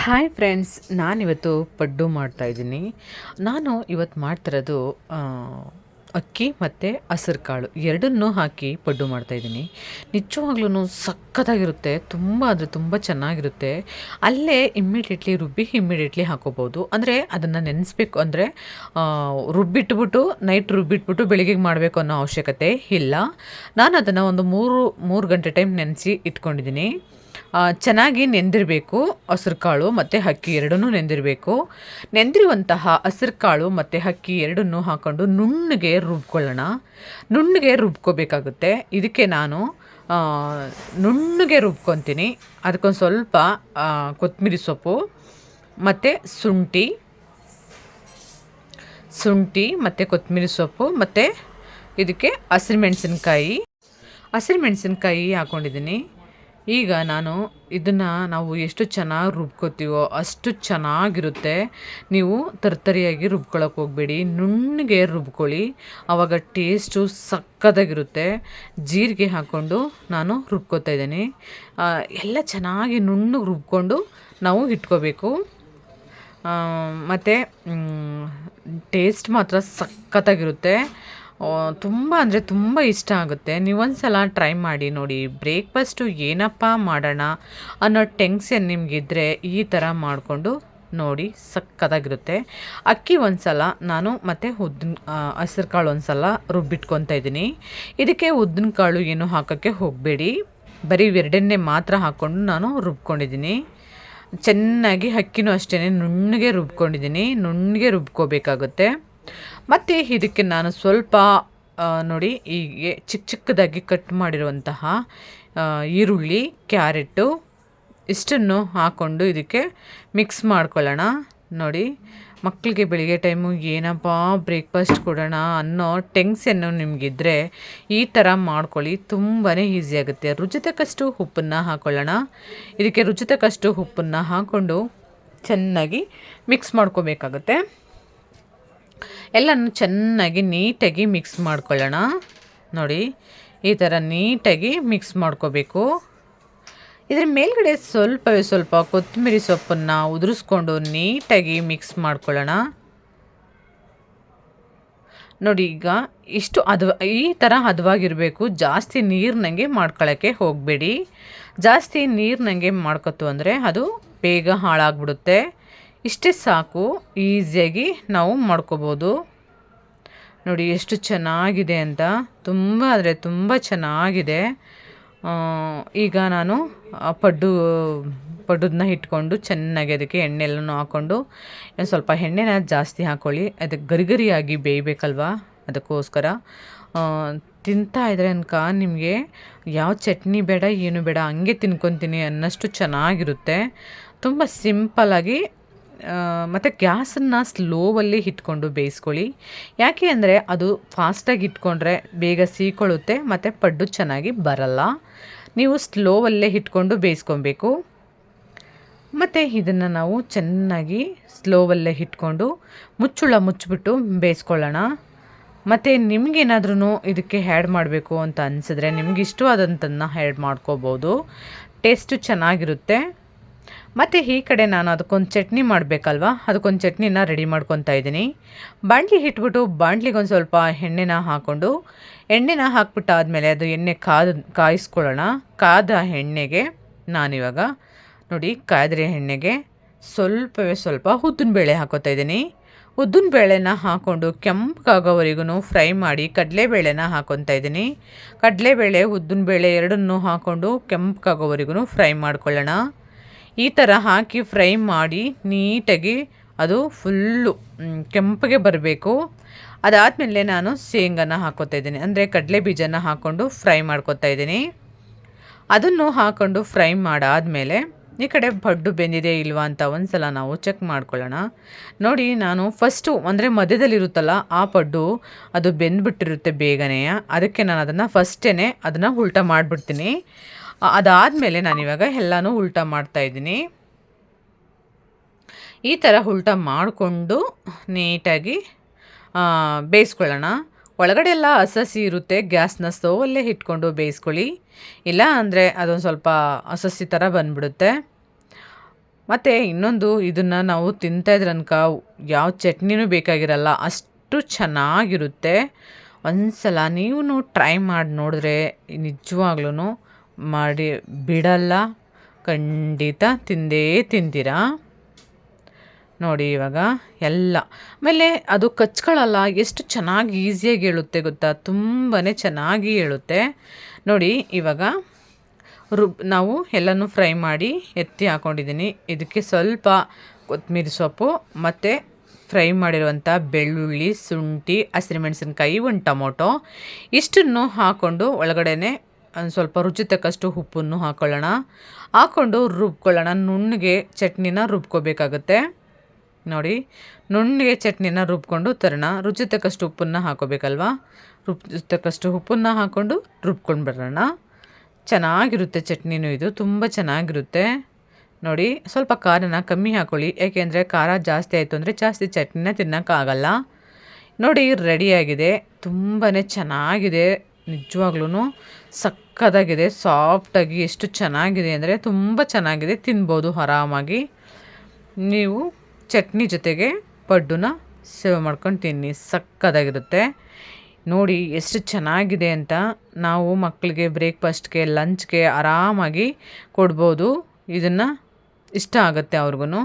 Hi friends, ನಾನಿವತ್ತು ಪಡ್ಡು ಮಾಡ್ತಾಯಿದ್ದೀನಿ. ನಾನು ಇವತ್ತು ಮಾಡ್ತಿರೋದು ಅಕ್ಕಿ ಮತ್ತು ಹಸಿರು ಕಾಳು ಎರಡನ್ನೂ ಹಾಕಿ ಪಡ್ಡು ಮಾಡ್ತಾಯಿದ್ದೀನಿ. ನಿಜವಾಗ್ಲೂ ಸಖತ್ತಾಗಿರುತ್ತೆ. ತುಂಬ ಅಂದರೆ ತುಂಬ ಚೆನ್ನಾಗಿರುತ್ತೆ. ಅಲ್ಲೇ ಇಮ್ಮಿಡಿಯೇಟ್ಲಿ ಹಾಕೋಬೋದು. ಅಂದರೆ ಅದನ್ನು ನೆನೆಸ್ಬೇಕು ಅಂದರೆ ರುಬ್ಬಿಟ್ಬಿಟ್ಟು ನೈಟ್ ರುಬ್ಬಿಟ್ಬಿಟ್ಟು ಬೆಳಿಗ್ಗೆಗೆ ಮಾಡಬೇಕು ಅನ್ನೋ ಅವಶ್ಯಕತೆ ಇಲ್ಲ. ನಾನು ಅದನ್ನು ಒಂದು ಮೂರು ಗಂಟೆ ಟೈಮ್ ನೆನೆಸಿ ಇಟ್ಕೊಂಡಿದ್ದೀನಿ. ಚೆನ್ನಾಗಿ ನೆಂದಿರಬೇಕು. ಹಸ್ರು ಕಾಳು ಮತ್ತು ಅಕ್ಕಿ ಎರಡನ್ನೂ ನೆಂದಿರಬೇಕು. ನೆಂದಿರುವಂತಹ ಹಸ್ರು ಕಾಳು ಮತ್ತು ಅಕ್ಕಿ ಎರಡನ್ನೂ ಹಾಕ್ಕೊಂಡು ನುಣ್ಣಗೆ ರುಬ್ಕೊಳ್ಳೋಣ. ನುಣ್ಣಗೆ ರುಬ್ಕೋಬೇಕಾಗುತ್ತೆ. ಇದಕ್ಕೆ ನಾನು ನುಣ್ಣಗೆ ರುಬ್ಕೊತೀನಿ. ಅದಕ್ಕೊಂದು ಸ್ವಲ್ಪ ಕೊತ್ತಂಬರಿ ಸೊಪ್ಪು ಮತ್ತು ಶುಂಠಿ ಮತ್ತು ಕೊತ್ತಂಬರಿ ಸೊಪ್ಪು ಮತ್ತು ಇದಕ್ಕೆ ಹಸಿರು ಮೆಣಸಿನ್ಕಾಯಿ ಹಾಕ್ಕೊಂಡಿದ್ದೀನಿ. ಈಗ ನಾವು ಎಷ್ಟು ಚೆನ್ನಾಗಿ ರುಬ್ಕೋತೀವೋ ಅಷ್ಟು ಚೆನ್ನಾಗಿರುತ್ತೆ. ನೀವು ತರ್ತರಿಯಾಗಿ ರುಬ್ಕೊಳ್ಳೋಕೆ ಹೋಗಬೇಡಿ, ನುಣ್ಣಗೆ ರುಬ್ಕೊಳ್ಳಿ. ಆವಾಗ ಟೇಸ್ಟು ಸಕ್ಕತ್ತಾಗಿರುತ್ತೆ. ಜೀರಿಗೆ ಹಾಕ್ಕೊಂಡು ನಾನು ರುಬ್ಕೋತಾ ಇದ್ದೀನಿ. ಎಲ್ಲ ಚೆನ್ನಾಗಿ ನುಣ್ಣಗೆ ರುಬ್ಕೊಂಡು ನಾವು ಇಟ್ಕೋಬೇಕು. ಮತ್ತು ಟೇಸ್ಟ್ ಮಾತ್ರ ಸಕ್ಕತ್ತಾಗಿರುತ್ತೆ. ತುಂಬ ಅಂದರೆ ತುಂಬ ಇಷ್ಟ ಆಗುತ್ತೆ. ನೀವೊಂದು ಸಲ ಟ್ರೈ ಮಾಡಿ ನೋಡಿ. ಬ್ರೇಕ್ಫಾಸ್ಟು ಏನಪ್ಪ ಮಾಡೋಣ ಅನ್ನೋ ಟೆನ್ಷನ್ ನಿಮಗಿದ್ರೆ ಈ ಥರ ಮಾಡಿಕೊಂಡು ನೋಡಿ, ಸಕ್ಕತ್ತಾಗಿರುತ್ತೆ. ಅಕ್ಕಿ ಒಂದು ಸಲ ನಾನು ಮತ್ತು ಹಸಿರು ಕಾಳು ಒಂದು ಸಲ ರುಬ್ಬಿಟ್ಕೊತಾ ಇದ್ದೀನಿ. ಇದಕ್ಕೆ ಉದ್ದಿನ ಕಾಳು ಏನು ಹಾಕೋಕ್ಕೆ ಹೋಗಬೇಡಿ, ಬರೀ ಎರಡನ್ನೇ ಮಾತ್ರ ಹಾಕ್ಕೊಂಡು ನಾನು ರುಬ್ಕೊಂಡಿದ್ದೀನಿ. ಚೆನ್ನಾಗಿ ಅಕ್ಕಿನೂ ಅಷ್ಟೇ ನುಣ್ಣಗೆ ರುಬ್ಕೋಬೇಕಾಗುತ್ತೆ. ಮತ್ತು ಇದಕ್ಕೆ ನಾನು ಸ್ವಲ್ಪ ನೋಡಿ ಹೀಗೆ ಚಿಕ್ಕದಾಗಿ ಕಟ್ ಮಾಡಿರುವಂತಹ ಈರುಳ್ಳಿ, ಕ್ಯಾರೆಟು ಇಷ್ಟನ್ನು ಹಾಕ್ಕೊಂಡು ಇದಕ್ಕೆ ಮಿಕ್ಸ್ ಮಾಡ್ಕೊಳ್ಳೋಣ. ನೋಡಿ, ಮಕ್ಕಳಿಗೆ ಬೆಳಿಗ್ಗೆ ಟೈಮು ಏನಪ್ಪ ಬ್ರೇಕ್ಫಾಸ್ಟ್ ಕೊಡೋಣ ಅನ್ನೋ ಟೆನ್ಷನ್ನು ನಿಮಗಿದ್ರೆ ಈ ಥರ ಮಾಡ್ಕೊಳ್ಳಿ. ತುಂಬಾ ಈಸಿ ಆಗುತ್ತೆ. ರುಚಿತಕ್ಕಷ್ಟು ಉಪ್ಪನ್ನು ಹಾಕ್ಕೊಳ್ಳೋಣ. ಇದಕ್ಕೆ ರುಚಿತಕ್ಕಷ್ಟು ಉಪ್ಪನ್ನು ಹಾಕ್ಕೊಂಡು ಚೆನ್ನಾಗಿ ಮಿಕ್ಸ್ ಮಾಡ್ಕೋಬೇಕಾಗುತ್ತೆ. ಎಲ್ಲನೂ ಚೆನ್ನಾಗಿ ನೀಟಾಗಿ ಮಿಕ್ಸ್ ಮಾಡ್ಕೊಳ್ಳೋಣ. ನೋಡಿ, ಈ ಥರ ನೀಟಾಗಿ ಮಿಕ್ಸ್ ಮಾಡ್ಕೋಬೇಕು. ಇದರ ಮೇಲ್ಗಡೆ ಸ್ವಲ್ಪ ಕೊತ್ತಂಬರಿ ಸೊಪ್ಪನ್ನು ಉದುರಿಸ್ಕೊಂಡು ನೀಟಾಗಿ ಮಿಕ್ಸ್ ಮಾಡ್ಕೊಳ್ಳೋಣ. ನೋಡಿ, ಈಗ ಇಷ್ಟು ಈ ಥರ ಹದವಾಗಿರಬೇಕು. ಜಾಸ್ತಿ ನೀರಿನಂಗೆ ಮಾಡ್ಕೊಳ್ಳೋಕ್ಕೆ ಹೋಗಬೇಡಿ. ಜಾಸ್ತಿ ನೀರಿನಂಗೆ ಮಾಡ್ಕೊತು ಅಂದರೆ ಅದು ಬೇಗ ಹಾಳಾಗ್ಬಿಡುತ್ತೆ. ಇಷ್ಟೇ ಸಾಕು, ಈಸಿಯಾಗಿ ನಾವು ಮಾಡ್ಕೋಬೋದು. ನೋಡಿ ಎಷ್ಟು ಚೆನ್ನಾಗಿದೆ ಅಂತ, ತುಂಬ ಅಂದರೆ ತುಂಬ ಚೆನ್ನಾಗಿದೆ. ಈಗ ನಾನು ಪಡ್ಡನ್ನ ಇಟ್ಕೊಂಡು ಚೆನ್ನಾಗಿ ಅದಕ್ಕೆ ಎಣ್ಣೆಲ್ಲನೂ ಹಾಕ್ಕೊಂಡು, ಸ್ವಲ್ಪ ಎಣ್ಣೆನ ಜಾಸ್ತಿ ಹಾಕ್ಕೊಳ್ಳಿ. ಅದಕ್ಕೆ ಗರಿಗರಿಯಾಗಿ ಬೇಯಬೇಕಲ್ವ, ಅದಕ್ಕೋಸ್ಕರ ತಿಂತಾಯಿದ್ರೆ ನಿಮಗೆ ಯಾವ ಚಟ್ನಿ ಬೇಡ ಏನು ಬೇಡ, ಹಂಗೆ ತಿನ್ಕೊತೀನಿ ಅನ್ನೋಷ್ಟು ಚೆನ್ನಾಗಿರುತ್ತೆ. ತುಂಬ ಸಿಂಪಲ್ಲಾಗಿ. ಮತ್ತು ಗ್ಯಾಸನ್ನು ಸ್ಲೋವಲ್ಲಿ ಇಟ್ಕೊಂಡು ಬೇಯಿಸ್ಕೊಳ್ಳಿ. ಯಾಕೆ ಅಂದರೆ ಅದು ಫಾಸ್ಟಾಗಿ ಇಟ್ಕೊಂಡ್ರೆ ಬೇಗ ಸೀಕೊಳ್ಳುತ್ತೆ ಮತ್ತು ಪಡ್ಡು ಚೆನ್ನಾಗಿ ಬರಲ್ಲ. ನೀವು ಸ್ಲೋವಲ್ಲೇ ಇಟ್ಕೊಂಡು ಬೇಯಿಸ್ಕೊಬೇಕು. ಮತ್ತು ಇದನ್ನು ನಾವು ಚೆನ್ನಾಗಿ ಸ್ಲೋವಲ್ಲೇ ಇಟ್ಕೊಂಡು ಮುಚ್ಚಿಬಿಟ್ಟು ಬೇಯಿಸ್ಕೊಳ್ಳೋಣ. ಮತ್ತು ನಿಮಗೇನಾದ್ರೂ ಇದಕ್ಕೆ ಆ್ಯಡ್ ಮಾಡಬೇಕು ಅಂತ ಅನಿಸಿದ್ರೆ ನಿಮ್ಗೆ ಇಷ್ಟವಾದಂಥದ್ದನ್ನ ಆ್ಯಡ್ ಮಾಡ್ಕೋಬೋದು. ಟೇಸ್ಟು ಚೆನ್ನಾಗಿರುತ್ತೆ. ಮತ್ತು ಈ ಕಡೆ ನಾನು ಅದಕ್ಕೊಂದು ಚಟ್ನಿ ಮಾಡಬೇಕಲ್ವ, ಅದಕ್ಕೊಂದು ಚಟ್ನಿನ ರೆಡಿ ಮಾಡ್ಕೊತಾ ಇದ್ದೀನಿ. ಬಾಣಲಿ ಇಟ್ಬಿಟ್ಟು ಬಾಣಲಿಗೆ ಒಂದು ಸ್ವಲ್ಪ ಎಣ್ಣೆನ ಹಾಕ್ಬಿಟ್ಟಾದಮೇಲೆ ಅದು ಎಣ್ಣೆ ಕಾಯಿಸ್ಕೊಳ್ಳೋಣ. ಕಾದ ಎಣ್ಣೆಗೆ ನಾನಿವಾಗ ನೋಡಿ, ಕಾಯ್ದಿರೋ ಎಣ್ಣೆಗೆ ಸ್ವಲ್ಪ ಉದ್ದಿನಬೇಳೆ ಹಾಕೋತಾ ಇದ್ದೀನಿ. ಉದ್ದಿನಬೇಳೆನ ಹಾಕ್ಕೊಂಡು ಕೆಂಪಗಾಗೋವರೆಗೂ ಫ್ರೈ ಮಾಡಿ ಕಡಲೆಬೇಳೆನ ಹಾಕ್ಕೊತಾ ಇದ್ದೀನಿ. ಕಡಲೆಬೇಳೆ, ಉದ್ದಿನಬೇಳೆ ಎರಡನ್ನೂ ಹಾಕ್ಕೊಂಡು ಕೆಂಪಗಾಗೋವರೆಗೂ ಫ್ರೈ ಮಾಡ್ಕೊಳ್ಳೋಣ. ಈ ಥರ ಹಾಕಿ ಫ್ರೈ ಮಾಡಿ ನೀಟಾಗಿ ಅದು ಫುಲ್ಲು ಕೆಂಪಗೆ ಬರಬೇಕು. ಅದಾದಮೇಲೆ ನಾನು ಶೇಂಗಾನ ಹಾಕ್ಕೋತಾ ಇದ್ದೀನಿ, ಅಂದರೆ ಕಡಲೆ ಬೀಜನ ಹಾಕ್ಕೊಂಡು ಫ್ರೈ ಮಾಡ್ಕೊತಾ ಇದ್ದೀನಿ. ಅದನ್ನು ಹಾಕ್ಕೊಂಡು ಫ್ರೈ ಮಾಡಾದಮೇಲೆ ಈ ಕಡೆ ಪಡ್ಡು ಬೆಂದಿದೆ ಇಲ್ವಾ ಅಂತ ಒಂದು ಸಲ ನಾವು ಚೆಕ್ ಮಾಡ್ಕೊಳ್ಳೋಣ. ನೋಡಿ, ನಾನು ಫಸ್ಟು ಅಂದರೆ ಮಧ್ಯದಲ್ಲಿರುತ್ತಲ್ಲ ಆ ಪಡ್ಡು ಅದು ಬೆಂದ್ಬಿಟ್ಟಿರುತ್ತೆ ಬೇಗನೆ. ಅದಕ್ಕೆ ನಾನು ಅದನ್ನು ಉಲ್ಟಾ ಮಾಡಿಬಿಡ್ತೀನಿ. ಅದಾದಮೇಲೆ ನಾನಿವಾಗ ಎಲ್ಲನೂ ಉಲ್ಟಾ ಮಾಡ್ತಾಯಿದ್ದೀನಿ. ಈ ಥರ ಉಲ್ಟಾ ಮಾಡಿಕೊಂಡು ನೀಟಾಗಿ ಬೇಯಿಸ್ಕೊಳ್ಳೋಣ. ಒಳಗಡೆ ಎಲ್ಲ ಹಸಿ ಇರುತ್ತೆ. ಗ್ಯಾಸ್ನ ಸ್ಟೋವಲ್ಲೇ ಇಟ್ಕೊಂಡು ಬೇಯಿಸ್ಕೊಳ್ಳಿ, ಇಲ್ಲ ಅಂದರೆ ಅದೊಂದು ಸ್ವಲ್ಪ ಹಸಿ ಥರ ಬಂದುಬಿಡುತ್ತೆ. ಮತ್ತು ಇನ್ನೊಂದು ಇದನ್ನು ನಾವು ತಿಂತಾಯಿದ್ರೆ ಅನ್ಕ ಯಾವ ಚಟ್ನಿನೂ ಬೇಕಾಗಿರಲ್ಲ, ಅಷ್ಟು ಚೆನ್ನಾಗಿರುತ್ತೆ. ಒಂದ್ಸಲ ನೀವು ಟ್ರೈ ಮಾಡಿ ನೋಡಿದ್ರೆ ನಿಜವಾಗ್ಲೂ ಮಾಡಿ ಬಿಡಲ್ಲ, ಖಂಡಿತ ತಿಂದೇ ತಿಂತೀರಾ. ನೋಡಿ ಇವಾಗ ಎಲ್ಲ ಆಮೇಲೆ ಅದು ಕಚ್ಕೊಳ್ಳಲ್ಲ, ಎಷ್ಟು ಚೆನ್ನಾಗಿ ಈಸಿಯಾಗಿ ಹೇಳುತ್ತೆ ಗೊತ್ತಾ, ತುಂಬಾ ಚೆನ್ನಾಗಿ ಹೇಳುತ್ತೆ. ನೋಡಿ ಇವಾಗ ನಾವು ಎಲ್ಲನೂ ಫ್ರೈ ಮಾಡಿ ಎತ್ತಿ ಹಾಕ್ಕೊಂಡಿದ್ದೀನಿ. ಇದಕ್ಕೆ ಸ್ವಲ್ಪ ಕೊತ್ತಂಬರಿ ಸೊಪ್ಪು ಮತ್ತು ಫ್ರೈ ಮಾಡಿರುವಂಥ ಬೆಳ್ಳುಳ್ಳಿ, ಶುಂಠಿ, ಹಸಿರುಮೆಣಸಿನ್ಕಾಯಿ, ಒಂದು ಟೊಮೊಟೊ ಇಷ್ಟನ್ನು ಹಾಕ್ಕೊಂಡು ಒಳಗಡೆನೆ ಒಂದು ಸ್ವಲ್ಪ ರುಚಿ ತಕ್ಕಷ್ಟು ಉಪ್ಪನ್ನು ಹಾಕ್ಕೊಂಡು ರುಬ್ಕೊಳ್ಳೋಣ. ನುಣ್ಣಗೆ ಚಟ್ನಿನ ರುಬ್ಕೋಬೇಕಾಗುತ್ತೆ. ನೋಡಿ ನುಣ್ಣಗೆ ಚಟ್ನಿನ ರುಬ್ಕೊಂಡು ತರೋಣ. ರುಚಿ ತಕ್ಕಷ್ಟು ಉಪ್ಪನ್ನು ಹಾಕೋಬೇಕಲ್ವಾ, ರುಚಿ ತಕ್ಕಷ್ಟು ಉಪ್ಪನ್ನು ಹಾಕ್ಕೊಂಡು ರುಬ್ಕೊಂಡು ಬರೋಣ. ಚೆನ್ನಾಗಿರುತ್ತೆ ಚಟ್ನಿನೂ, ಇದು ತುಂಬ ಚೆನ್ನಾಗಿರುತ್ತೆ. ನೋಡಿ ಸ್ವಲ್ಪ ಖಾರನ ಕಮ್ಮಿ ಹಾಕ್ಕೊಳ್ಳಿ, ಏಕೆಂದರೆ ಖಾರ ಜಾಸ್ತಿ ಆಯಿತು ಅಂದರೆ ಜಾಸ್ತಿ ಚಟ್ನಿನ ತಿನ್ನೋಕ್ಕಾಗಲ್ಲ. ನೋಡಿ ರೆಡಿಯಾಗಿದೆ, ತುಂಬಾ ಚೆನ್ನಾಗಿದೆ, ನಿಜವಾಗ್ಲೂ ಸಕ್ಕತ್ತಾಗಿದೆ, ಸಾಫ್ಟಾಗಿ ಎಷ್ಟು ಚೆನ್ನಾಗಿದೆ ಅಂದರೆ ತುಂಬ ಚೆನ್ನಾಗಿದೆ. ತಿನ್ಬೋದು ಆರಾಮಾಗಿ. ನೀವು ಚಟ್ನಿ ಜೊತೆಗೆ ಪಡ್ಡುನ ಸೇವ್ ಮಾಡ್ಕೊಂಡು ತಿನ್ನಿ, ಸಕ್ಕತ್ತಾಗಿರುತ್ತೆ. ನೋಡಿ ಎಷ್ಟು ಚೆನ್ನಾಗಿದೆ ಅಂತ. ನಾವು ಮಕ್ಕಳಿಗೆ ಬ್ರೇಕ್ಫಾಸ್ಟ್ಗೆ, ಲಂಚ್ಗೆ ಆರಾಮಾಗಿ ಕೊಡ್ಬೋದು. ಇದನ್ನು ಇಷ್ಟ ಆಗುತ್ತೆ ಅವ್ರಿಗೂ.